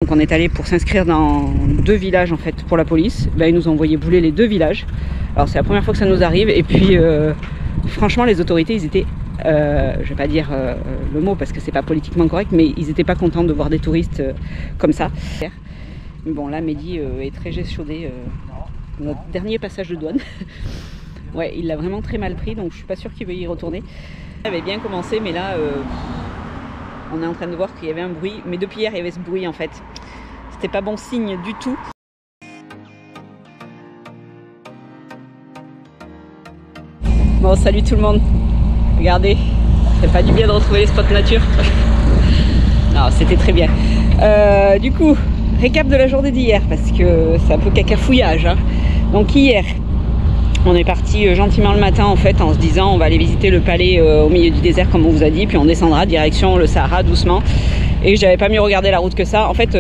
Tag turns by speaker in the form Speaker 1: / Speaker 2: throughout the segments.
Speaker 1: Donc on est allé pour s'inscrire dans 2 villages en fait pour la police. Ils nous ont envoyé bouler les 2 villages. Alors c'est la première fois que ça nous arrive et puis franchement les autorités ils étaient, je vais pas dire le mot parce que c'est pas politiquement correct, mais ils étaient pas contents de voir des touristes comme ça. Bon là Mehdi est très échaudé, notre dernier passage de douane. Ouais, il l'a vraiment très mal pris donc je suis pas sûre qu'il veuille y retourner. Ça avait bien commencé mais là on est en train de voir qu'il y avait un bruit, mais depuis hier il y avait ce bruit en fait. C'était pas bon signe du tout. Bon, salut tout le monde. Regardez, ça fait pas du bien de retrouver les spots nature. Non, c'était très bien. Du coup, récap de la journée d'hier, parce que c'est un peu cacafouillage. Hein. Donc hier, on est parti gentiment le matin en fait, en se disant on va aller visiter le palais au milieu du désert comme on vous a dit, puis on descendra direction le Sahara doucement. Et j'avais pas mieux regardé la route que ça. En fait,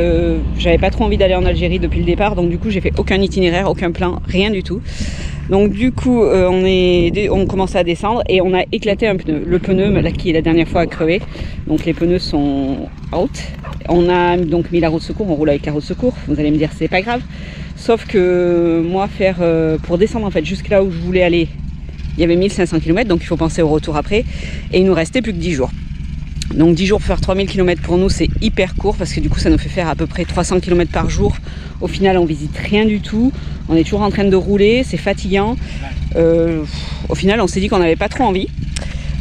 Speaker 1: j'avais pas trop envie d'aller en Algérie depuis le départ, donc du coup j'ai fait aucun itinéraire, aucun plan, rien du tout. Donc du coup on commençait à descendre et on a éclaté un pneu. Le pneu là, qui la dernière fois a crevé, donc les pneus sont out. On a donc mis la roue de secours, on roule avec la roue de secours. Vous allez me dire c'est pas grave. Sauf que moi pour descendre en fait jusque là où je voulais aller, il y avait 1500 km, donc il faut penser au retour après. Et il nous restait plus que 10 jours. Donc 10 jours pour faire 3000 km pour nous c'est hyper court parce que du coup ça nous fait faire à peu près 300 km par jour. Au final on visite rien du tout, on est toujours en train de rouler, c'est fatigant. Au final on s'est dit qu'on n'avait pas trop envie.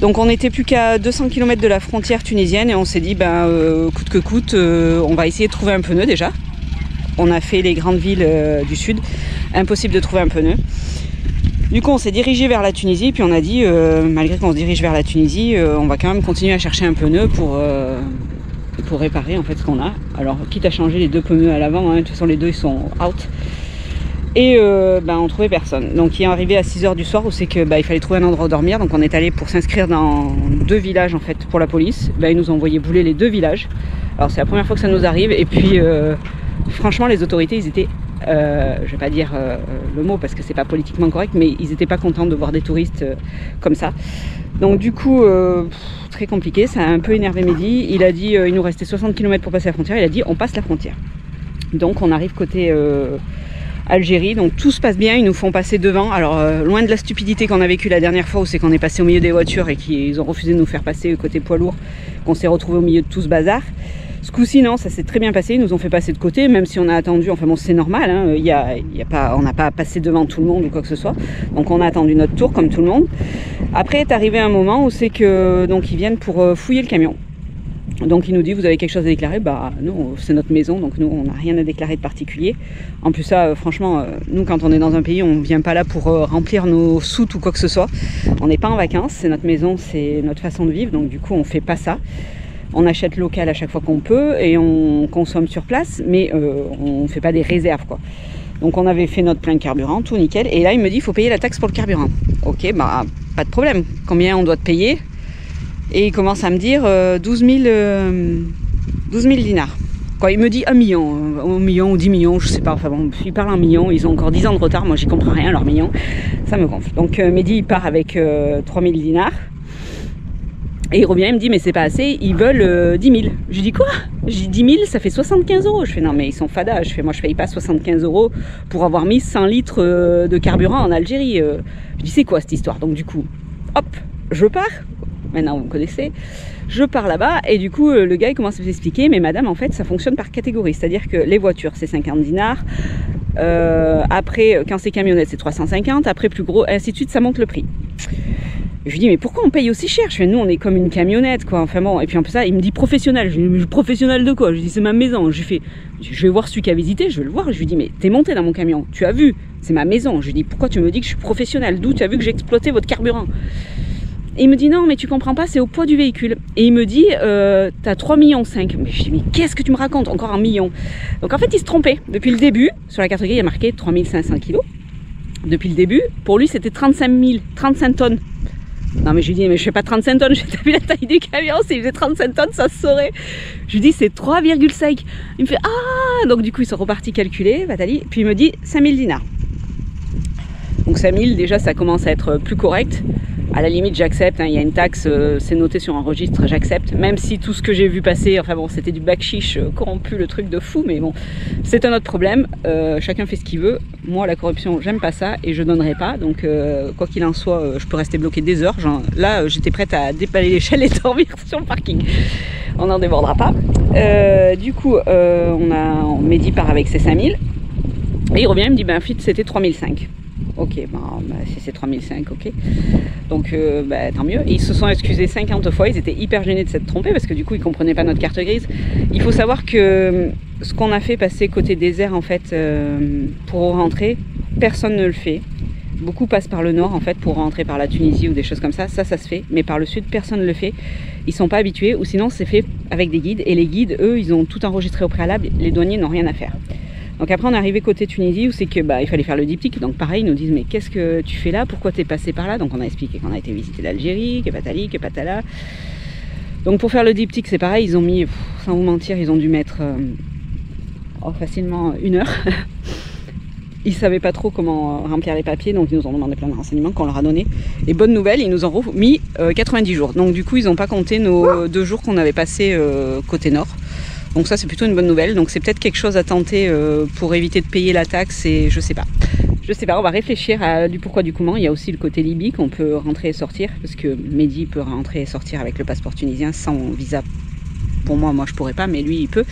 Speaker 1: Donc on n'était plus qu'à 200 km de la frontière tunisienne et on s'est dit coûte que coûte on va essayer de trouver un pneu déjà. On a fait les grandes villes du sud, impossible de trouver un pneu. Du coup on s'est dirigé vers la Tunisie, puis on a dit, malgré qu'on se dirige vers la Tunisie, on va quand même continuer à chercher un pneu pour réparer en fait ce qu'on a. Alors quitte à changer les 2 pneus à l'avant, hein, de toute façon les 2 ils sont out. Et on trouvait personne. Donc il est arrivé à 6 h du soir où c'est que il fallait trouver un endroit où dormir. Donc on est allé pour s'inscrire dans 2 villages en fait pour la police. Ils nous ont envoyé bouler les 2 villages. Alors c'est la première fois que ça nous arrive et puis franchement les autorités ils étaient je vais pas dire le mot parce que c'est pas politiquement correct, mais ils étaient pas contents de voir des touristes comme ça. Donc du coup très compliqué, ça a un peu énervé Mehdi. Il a dit il nous restait 60 km pour passer la frontière, il a dit on passe la frontière. Donc on arrive côté Algérie, donc tout se passe bien, ils nous font passer devant. Alors loin de la stupidité qu'on a vécu la dernière fois où c'est qu'on est passé au milieu des voitures et qu'ils ont refusé de nous faire passer côté poids lourd, qu'on s'est retrouvé au milieu de tout ce bazar. Ce coup-ci, non, ça s'est très bien passé. Ils nous ont fait passer de côté, même si on a attendu. Enfin bon, c'est normal. Hein, on n'a pas passé devant tout le monde ou quoi que ce soit. Donc on a attendu notre tour comme tout le monde. Après est arrivé un moment où c'est que donc ils viennent pour fouiller le camion. Donc il nous dit vous avez quelque chose à déclarer? Non, c'est notre maison, donc nous on n'a rien à déclarer de particulier. En plus ça, franchement, nous quand on est dans un pays, on vient pas là pour remplir nos soutes ou quoi que ce soit. On n'est pas en vacances, c'est notre maison, c'est notre façon de vivre. Donc du coup on fait pas ça. On achète local à chaque fois qu'on peut et on consomme sur place, mais on ne fait pas des réserves quoi. Donc on avait fait notre plein de carburant, tout nickel. Et là il me dit il faut payer la taxe pour le carburant. Ok, pas de problème. Combien on doit te payer? Et il commence à me dire 12 000 dinars. Quoi, il me dit 1 million ou 10 millions, je sais pas. Enfin bon, il parle en millions, ils ont encore 10 ans de retard. Moi j'y comprends rien, leurs millions. Ça me gonfle. Donc Mehdi il part avec 3 000 dinars. Et il revient, il me dit mais c'est pas assez, ils veulent 10 000. Je lui dis quoi? Je dis 10 000 ça fait 75 €. Je fais non mais ils sont fadas. Je fais moi je paye pas 75 € pour avoir mis 100 litres de carburant en Algérie. Je dis c'est quoi cette histoire? Donc du coup, hop, je pars. Maintenant vous me connaissez. Je pars là-bas et du coup le gars il commence à m'expliquer mais madame en fait ça fonctionne par catégorie. C'est-à-dire que les voitures c'est 50 dinars. Après quand c'est camionnette c'est 350. Après plus gros, ainsi de suite ça monte le prix. Je lui dis mais pourquoi on paye aussi cher? Je fais nous on est comme une camionnette quoi, enfin bon. Et puis en plus ça il me dit professionnel. Je lui dis professionnel de quoi? Je lui dis c'est ma maison. Je lui fais je vais voir celui qui a visité, je vais le voir. Je lui dis mais t'es monté dans mon camion, tu as vu, c'est ma maison. Je lui dis pourquoi tu me dis que je suis professionnel? D'où tu as vu que j'ai exploité votre carburant? Et il me dit non mais tu comprends pas, c'est au poids du véhicule. Et il me dit t'as 3,5 millions. Mais je dis mais qu'est-ce que tu me racontes? Encore 1 million. Donc en fait il se trompait. Depuis le début, sur la carte grise il y a marqué 3500 kilos. Depuis le début, pour lui c'était 35 tonnes. Non mais je lui dis mais je fais pas 35 tonnes, j'ai vu la taille du camion, s'il faisait 35 tonnes ça se saurait. Je lui dis c'est 3,5. Il me fait ah, donc du coup ils sont repartis calculer, Vatali, puis il me dit 5000 dinars. Donc 5000 déjà ça commence à être plus correct. à la limite j'accepte, hein, il y a une taxe, c'est noté sur un registre, j'accepte, même si tout ce que j'ai vu passer, enfin bon, c'était du bac-chiche corrompu, le truc de fou, mais bon, c'est un autre problème, chacun fait ce qu'il veut. Moi la corruption, j'aime pas ça et je donnerai pas, donc quoi qu'il en soit, je peux rester bloqué des heures. Genre, là j'étais prête à déballer l'échelle et dormir sur le parking, on n'en débordera pas. Du coup Mehdi part avec ses 5000 et il revient, il me dit ben fit c'était 3005. Ok, si c'est 3005, ok. Donc tant mieux. Et ils se sont excusés 50 fois, ils étaient hyper gênés de s'être trompés parce que du coup ils comprenaient pas notre carte grise. Il faut savoir que ce qu'on a fait passer côté désert en fait pour rentrer, personne ne le fait. Beaucoup passent par le nord en fait pour rentrer par la Tunisie ou des choses comme ça, ça se fait, mais par le sud personne ne le fait. Ils sont pas habitués ou sinon c'est fait avec des guides et les guides eux ils ont tout enregistré au préalable, les douaniers n'ont rien à faire. Donc après on est arrivé côté Tunisie où c'est que il fallait faire le diptyque, donc pareil ils nous disent mais qu'est-ce que tu fais là, pourquoi t'es passé par là, donc on a expliqué qu'on a été visiter l'Algérie, que Patali, que Patala. Donc pour faire le diptyque c'est pareil, ils ont mis, sans vous mentir, ils ont dû mettre facilement 1 heure. Ils savaient pas trop comment remplir les papiers, donc ils nous ont demandé plein de renseignements qu'on leur a donné. Et bonne nouvelle, ils nous ont mis 90 jours. Donc du coup, ils n'ont pas compté nos 2 jours qu'on avait passés côté nord. Donc ça, c'est plutôt une bonne nouvelle. Donc c'est peut-être quelque chose à tenter pour éviter de payer la taxe et je sais pas. Je sais pas, on va réfléchir à du pourquoi du comment. Il y a aussi le côté Libye qu'on peut rentrer et sortir, parce que Mehdi peut rentrer et sortir avec le passeport tunisien sans visa. Pour moi je pourrais pas, mais lui il peut.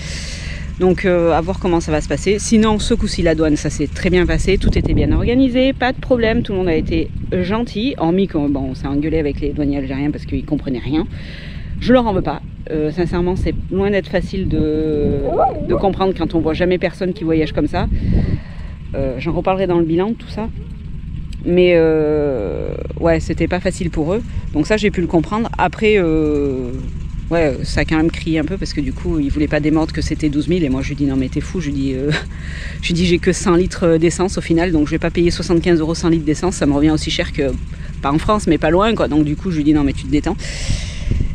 Speaker 1: Donc à voir comment ça va se passer. Sinon ce coup-ci la douane ça s'est très bien passé, tout était bien organisé, pas de problème, tout le monde a été gentil, hormis qu'on on s'est engueulé avec les douaniers algériens parce qu'ils comprenaient rien. Je leur en veux pas, sincèrement c'est loin d'être facile de comprendre quand on voit jamais personne qui voyage comme ça. J'en reparlerai dans le bilan tout ça. Mais ouais c'était pas facile pour eux, donc ça j'ai pu le comprendre. Après ouais, ça a quand même crié un peu parce que du coup, il voulait pas démordre que c'était 12 000 et moi je lui dis non mais t'es fou, je lui dis j'ai que 100 litres d'essence au final, donc je vais pas payer 75 € 100 litres d'essence, ça me revient aussi cher que, pas en France mais pas loin quoi, donc du coup je lui dis non mais tu te détends.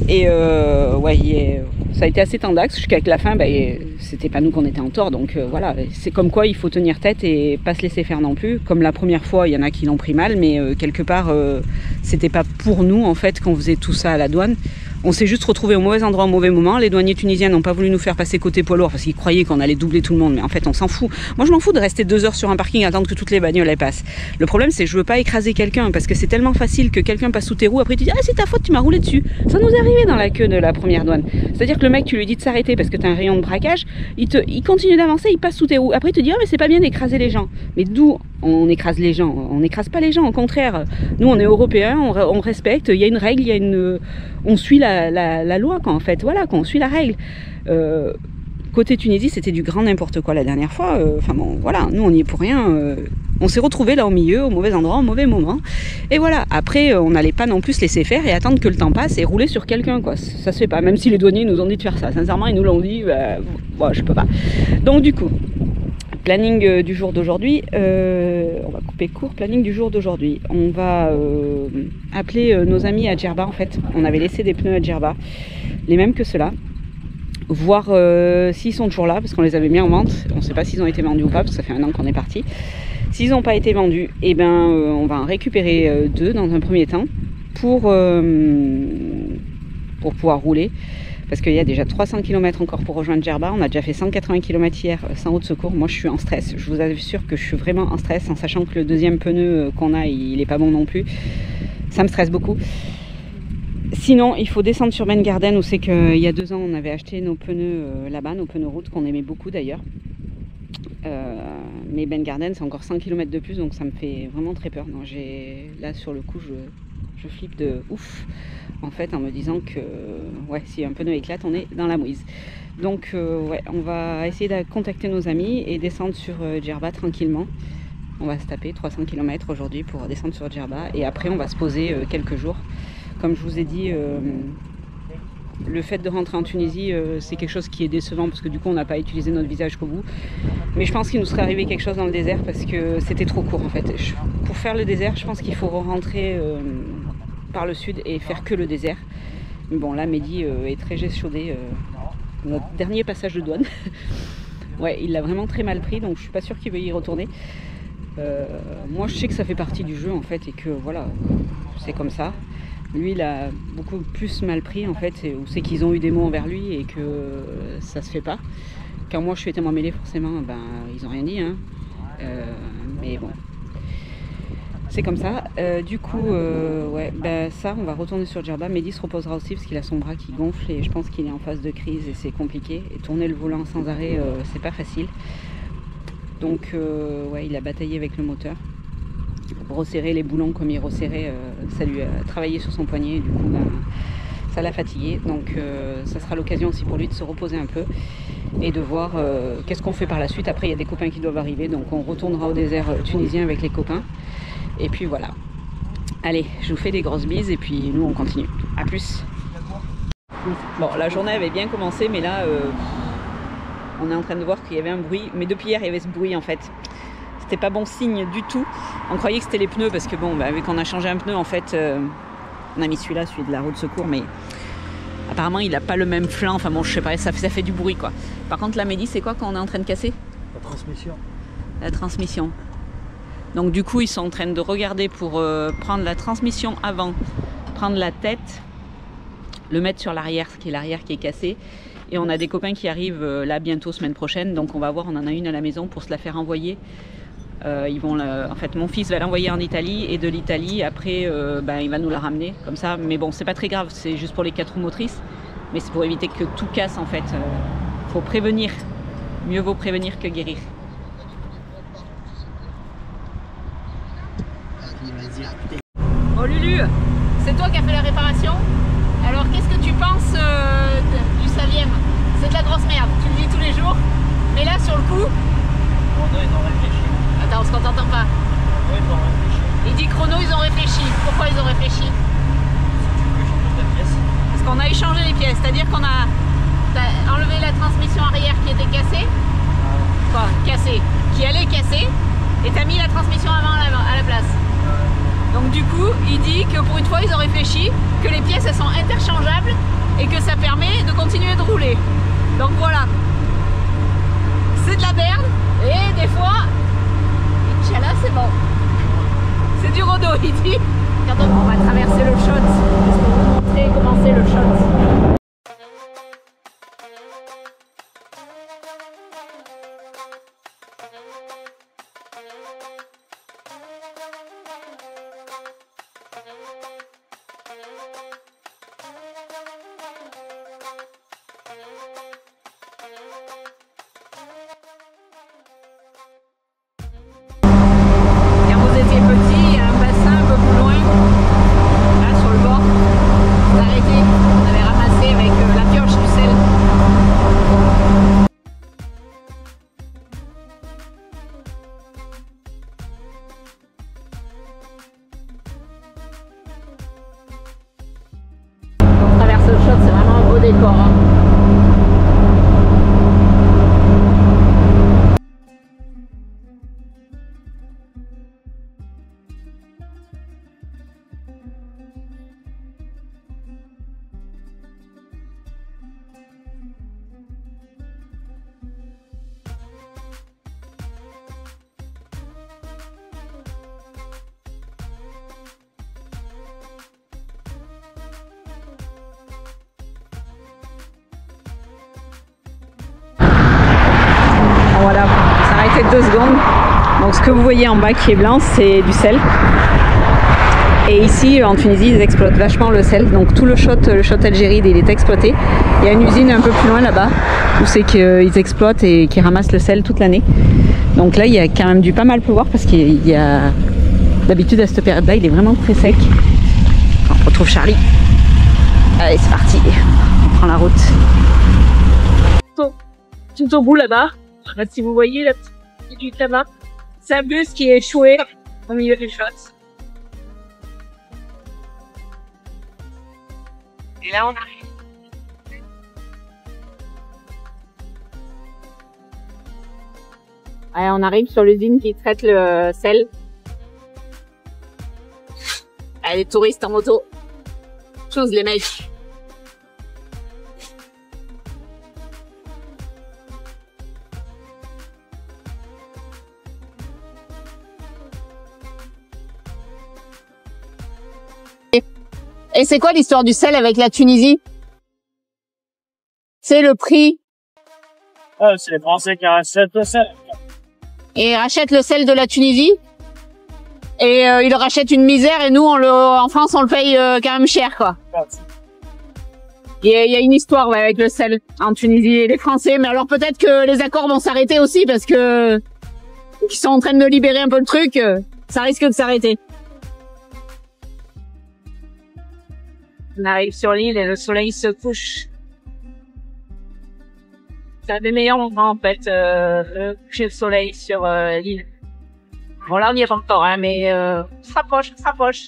Speaker 1: Et ouais, ça a été assez tendax jusqu'à la fin, c'était pas nous qu'on était en tort, donc voilà, c'est comme quoi il faut tenir tête et pas se laisser faire non plus. Comme la première fois, il y en a qui l'ont pris mal, mais quelque part, c'était pas pour nous en fait qu'on faisait tout ça à la douane. On s'est juste retrouvé au mauvais endroit au mauvais moment. Les douaniers tunisiens n'ont pas voulu nous faire passer côté poids lourd parce qu'ils croyaient qu'on allait doubler tout le monde, mais en fait on s'en fout. Moi je m'en fous de rester 2 heures sur un parking à attendre que toutes les bagnoles elles passent. Le problème c'est que je veux pas écraser quelqu'un parce que c'est tellement facile que quelqu'un passe sous tes roues, après tu dis ah c'est ta faute, tu m'as roulé dessus. Ça nous est arrivé dans la queue de la première douane. C'est-à-dire que le mec tu lui dis de s'arrêter parce que t'as un rayon de braquage, il continue d'avancer, il passe sous tes roues. Après il te dit ah mais c'est pas bien d'écraser les gens. Mais d'où on écrase les gens? On n'écrase pas les gens, au contraire. Nous on est européens, on respecte, il y a une règle, il y a on suit la loi quoi, en fait, voilà, qu'on suit la règle. Côté Tunisie c'était du grand n'importe quoi la dernière fois, enfin bon voilà, nous on n'y est pour rien, on s'est retrouvés là au milieu, au mauvais endroit, au mauvais moment, et voilà, après on n'allait pas non plus se laisser faire et attendre que le temps passe et rouler sur quelqu'un quoi, ça se fait pas, même si les douaniers nous ont dit de faire ça, sincèrement ils nous l'ont dit, bon, je peux pas. Donc du coup, planning du jour d'aujourd'hui, on va couper court, planning du jour d'aujourd'hui, on va appeler nos amis à Djerba en fait, on avait laissé des pneus à Djerba, les mêmes que ceux-là, voir s'ils sont toujours là, parce qu'on les avait mis en vente, on ne sait pas s'ils ont été vendus ou pas, parce que ça fait 1 an qu'on est parti. S'ils n'ont pas été vendus, eh ben, on va en récupérer 2 dans un premier temps, pour pouvoir rouler, parce qu'il y a déjà 300 km encore pour rejoindre Djerba, on a déjà fait 180 km hier sans route de secours. Moi je suis en stress, je vous assure que je suis vraiment en stress, en sachant que le deuxième pneu qu'on a, il n'est pas bon non plus, ça me stresse beaucoup. Sinon, il faut descendre sur Ben Garden, où c'est qu'il y a 2 ans, on avait acheté nos pneus là-bas, nos pneus route, qu'on aimait beaucoup d'ailleurs. Mais Ben Garden, c'est encore 100 km de plus, donc ça me fait vraiment très peur. Non, là, sur le coup, je flippe de ouf, en fait, en me disant que ouais, si un pneu éclate, on est dans la mouise. Donc, ouais, on va essayer de contacter nos amis et descendre sur Djerba tranquillement. On va se taper 300 km aujourd'hui pour descendre sur Djerba, et après, on va se poser quelques jours. Comme je vous ai dit, le fait de rentrer en Tunisie, c'est quelque chose qui est décevant parce que du coup on n'a pas utilisé notre visa jusqu'au bout. Mais je pense qu'il nous serait arrivé quelque chose dans le désert parce que c'était trop court en fait. Pour faire le désert, je pense qu'il faut rentrer par le sud et faire que le désert. Mais bon là, Mehdi est très échaudé. Notre dernier passage de douane. Ouais, il l'a vraiment très mal pris, donc je suis pas sûre qu'il veuille y retourner. Moi je sais que ça fait partie du jeu en fait et que voilà, c'est comme ça. Lui, il a beaucoup plus mal pris en fait, ou c'est qu'ils ont eu des mots envers lui et que ça se fait pas. Quand moi je suis témoin mêlé, forcément, ben ils ont rien dit, hein. Mais bon, c'est comme ça. Du coup, ouais, ben ça, on va retourner sur Djerba. Mehdi se reposera aussi parce qu'il a son bras qui gonfle et je pense qu'il est en phase de crise et c'est compliqué. Et tourner le volant sans arrêt, c'est pas facile. Donc, ouais, il a bataillé avec le moteur. Resserrer les boulons comme il resserrait, ça lui a travaillé sur son poignet. Et du coup, ben, ça l'a fatigué. Donc, ça sera l'occasion aussi pour lui de se reposer un peu et de voir qu'est-ce qu'on fait par la suite. Après, il y a des copains qui doivent arriver. Donc, on retournera au désert tunisien avec les copains. Et puis voilà. Allez, je vous fais des grosses bises et puis nous on continue. A plus. Bon, la journée avait bien commencé, mais là, on est en train de voir qu'il y avait un bruit. Mais depuis hier, il y avait ce bruit en fait. C'était pas bon signe du tout. On croyait que c'était les pneus parce que bon, bah, vu qu'on a changé un pneu, en fait, on a mis celui-là, celui de la roue de secours, mais apparemment il a pas le même flanc. Enfin bon, je sais pas, ça fait du bruit quoi. Par contre, la Mehdi, c'est quoi quand on est en train de casser?
Speaker 2: La transmission.
Speaker 1: La transmission. Donc du coup, ils sont en train de regarder pour prendre la transmission avant, prendre la tête, le mettre sur l'arrière, qui est l'arrière qui est cassé. Et on a des copains qui arrivent là bientôt, semaine prochaine. Donc on va voir, on en a une à la maison pour se la faire envoyer. En fait, mon fils va l'envoyer en Italie et de l'Italie, après, il va nous la ramener comme ça. Mais bon, c'est pas très grave, c'est juste pour les 4 roues motrices. Mais c'est pour éviter que tout casse en fait. Faut prévenir. Mieux vaut prévenir que guérir. Oh Lulu, c'est toi qui as fait la réparation. Alors qu'est-ce que tu penses du Savième? C'est de la grosse merde, tu le dis tous les jours. Mais là sur le coup...
Speaker 2: Chrono, ils ont réfléchi.
Speaker 1: Attends, parce qu'on t'entend pas.
Speaker 2: Oui, ils ont réfléchi.
Speaker 1: Il dit Chrono, ils ont réfléchi. Pourquoi ils ont réfléchi?
Speaker 2: Si tu veux changer ta pièce.
Speaker 1: Parce qu'on a échangé les pièces, c'est-à-dire qu'on a enlevé la transmission arrière qui était cassée. Quoi, cassée, qui allait casser. Et t'as mis la transmission avant à la place. Donc du coup, il dit que pour une fois, ils ont réfléchi, que les pièces, elles sont interchangeables et que ça permet de continuer de rouler. Donc voilà. C'est de la merde et des fois, Inch'Allah, c'est bon. C'est du rodo, il dit. Quand on va traverser le shot, juste pour vous montrer comment c'est le shot. C'est vraiment un beau décor. Hein. Voilà, ça a arrêté 2 secondes. Donc ce que vous voyez en bas qui est blanc, c'est du sel. Et ici en Tunisie, ils exploitent vachement le sel. Donc tout le shot Algérie, il est exploité. Il y a une usine un peu plus loin là-bas où c'est qu'ils exploitent et qu'ils ramassent le sel toute l'année. Donc là, il y a quand même dû pas mal pleuvoir parce qu'il y a d'habitude à cette période-là, il est vraiment très sec. On retrouve Charlie. Allez, c'est parti. On prend la route.
Speaker 3: Tout au bout là-bas. Si vous voyez la petite du là-bas, c'est un bus qui est échoué au milieu des choses. Et là, on arrive.
Speaker 1: Ouais, on arrive sur l'usine qui traite le sel. Ah, les touristes en moto. Chose les mecs.
Speaker 3: Et c'est quoi l'histoire du sel avec la Tunisie? C'est le prix.
Speaker 2: C'est les Français qui rachètent le sel.
Speaker 3: Et ils rachètent le sel de la Tunisie. Et ils rachètent une misère et nous, en France, on le paye quand même cher, quoi. Il y a une histoire ouais, avec le sel en Tunisie et les Français. Mais alors peut-être que les accords vont s'arrêter aussi parce que ils sont en train de libérer un peu le truc. Ça risque de s'arrêter. On arrive sur l'île et le soleil se couche. C'est un des meilleurs moments en fait, le coucher de soleil sur l'île. Bon là on n'y est pas encore, hein, mais on se rapproche, on se rapproche.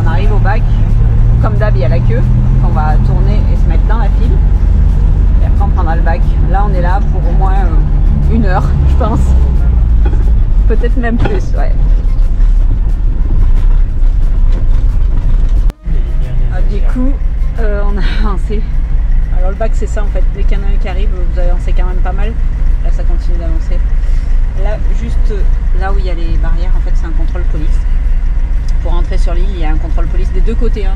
Speaker 1: On arrive au bac, comme d'hab il y a la queue, on va tourner et se mettre dans la file. Et après on prendra le bac. Là on est là pour au moins 1 heure, je pense. Peut-être même plus, ouais. Du coup, on a avancé. Alors le bac c'est ça en fait, dès qu'il y en a un qui arrive, vous avancez quand même pas mal. Là ça continue d'avancer. Là, juste là où il y a les barrières, en fait c'est un contrôle police. Pour entrer sur l'île, il y a un contrôle police des deux côtés. Hein,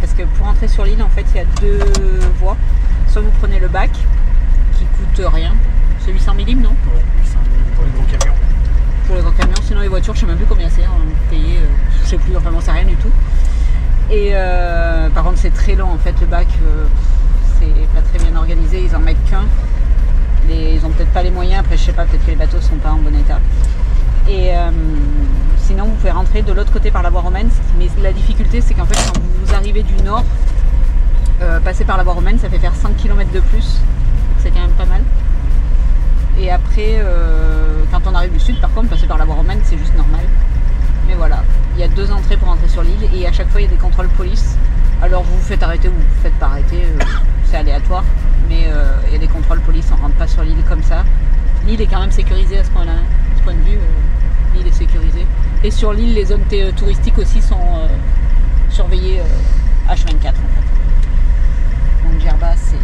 Speaker 1: parce que pour entrer sur l'île, en fait, il y a 2 voies. Soit vous prenez le bac, qui coûte rien. C'est 800 millim, non?
Speaker 2: Ouais, 800 millim pour les gros camions.
Speaker 1: Pour les gros camions, sinon les voitures, je sais même plus combien c'est. On payait, je sais plus, enfin, on sait rien du tout. Et par contre, c'est très long, en fait, le bac, c'est pas très bien organisé. Ils en mettent qu'un. Ils ont peut-être pas les moyens. Après, je sais pas, peut-être que les bateaux sont pas en bon état. Et sinon, vous pouvez rentrer de l'autre côté par la voie romaine. Mais la difficulté, c'est qu'en fait, quand vous arrivez du nord, passer par la voie romaine, ça fait faire 100 km de plus. C'est quand même pas mal. Et après, quand on arrive du sud, par contre, passer par la voie romaine, c'est juste normal. Mais voilà, il y a 2 entrées pour entrer sur l'île. Et à chaque fois, il y a des contrôles police. Alors, vous vous faites arrêter ou vous vous faites pas arrêter. C'est aléatoire. Mais il y a des contrôles police, on rentre pas sur l'île comme ça. L'île est quand même sécurisée à ce point-là. De ce point de vue, l'île est sécurisée. Et sur l'île, les zones touristiques aussi sont surveillées H24 en fait. Donc Djerba, c'est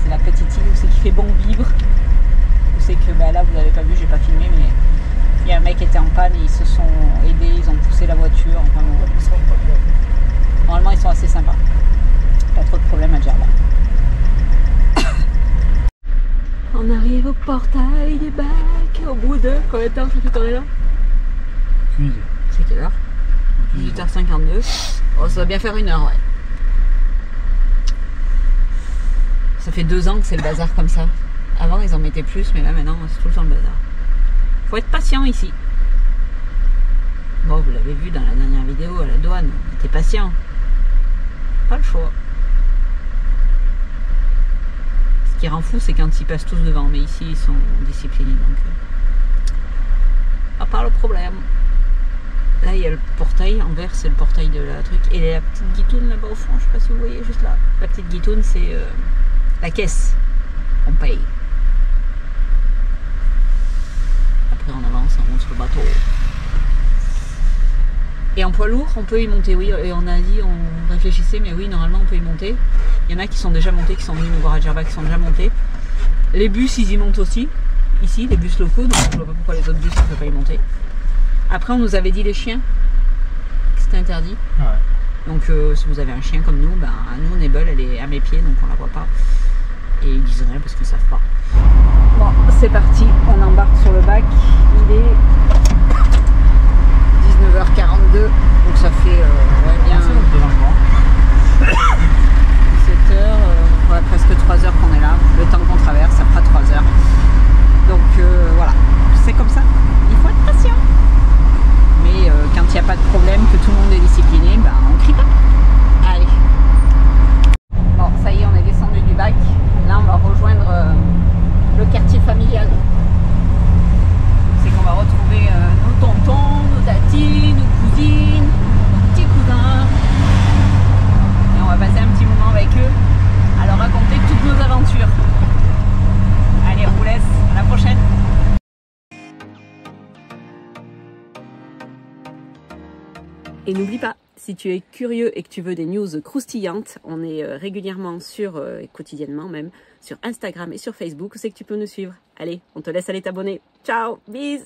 Speaker 1: la petite île où c'est qui fait bon vivre. Où c'est que bah, là, vous n'avez pas vu, j'ai pas filmé, mais il y a un mec qui était en panne et ils se sont aidés, ils ont poussé la voiture. Enfin, bon, normalement, ils sont assez sympas. Pas trop de problème à Djerba. On arrive au portail des bacs au bout de combien de temps ça fait qu'on est là? C'est quelle heure? 18h52. Oh, ça va bien faire 1 heure, ouais. Ça fait 2 ans que c'est le bazar comme ça. Avant ils en mettaient plus, mais là maintenant c'est tout le temps le bazar. Faut être patient ici. Bon, vous l'avez vu dans la dernière vidéo à la douane, on était patient. Pas le choix. Ce qui rend fou, c'est quand ils passent tous devant, mais ici ils sont disciplinés, donc à part le problème. Là il y a le portail, en vert c'est le portail de la truc, et la petite guitoune là-bas au fond, je sais pas si vous voyez juste là. La petite guitoune c'est la caisse, on paye. Après on avance, on monte sur le bateau. Et en poids lourd, on peut y monter, oui, et on a dit, on réfléchissait, mais oui, normalement on peut y monter. Il y en a qui sont déjà montés, qui sont venus nous voir à Djerba, qui sont déjà montés. Les bus, ils y montent aussi, ici, les bus locaux, donc je vois pas pourquoi les autres bus, on peut pas y monter. Après, on nous avait dit les chiens, que c'était interdit. Ouais. Donc si vous avez un chien comme nous, ben, nous, Nebel, elle est à mes pieds, donc on la voit pas. Et ils disent rien parce qu'ils savent pas. Bon, c'est parti, on embarque sur le bac, il est 19h42, donc ça fait ouais, bien 17h, ouais, presque 3 heures qu'on est là. Le temps qu'on traverse, ça fera 3 heures. Donc voilà, c'est comme ça, il faut être patient. Mais quand il n'y a pas de problème, que tout le monde est discipliné, ben, on crie pas. Allez. Bon, ça y est, on est descendu du bac. Là, on va rejoindre le quartier familial. C'est qu'on va retrouver nos tontons, nos tatis, nos cousines, nos petits cousins. Et on va passer un petit moment avec eux à leur raconter toutes nos aventures. Allez, on vous laisse. À la prochaine. Et n'oublie pas, Si tu es curieux et que tu veux des news croustillantes, on est régulièrement sur, quotidiennement même, sur Instagram et sur Facebook, c'est que tu peux nous suivre. Allez, on te laisse aller t'abonner. Ciao, bis!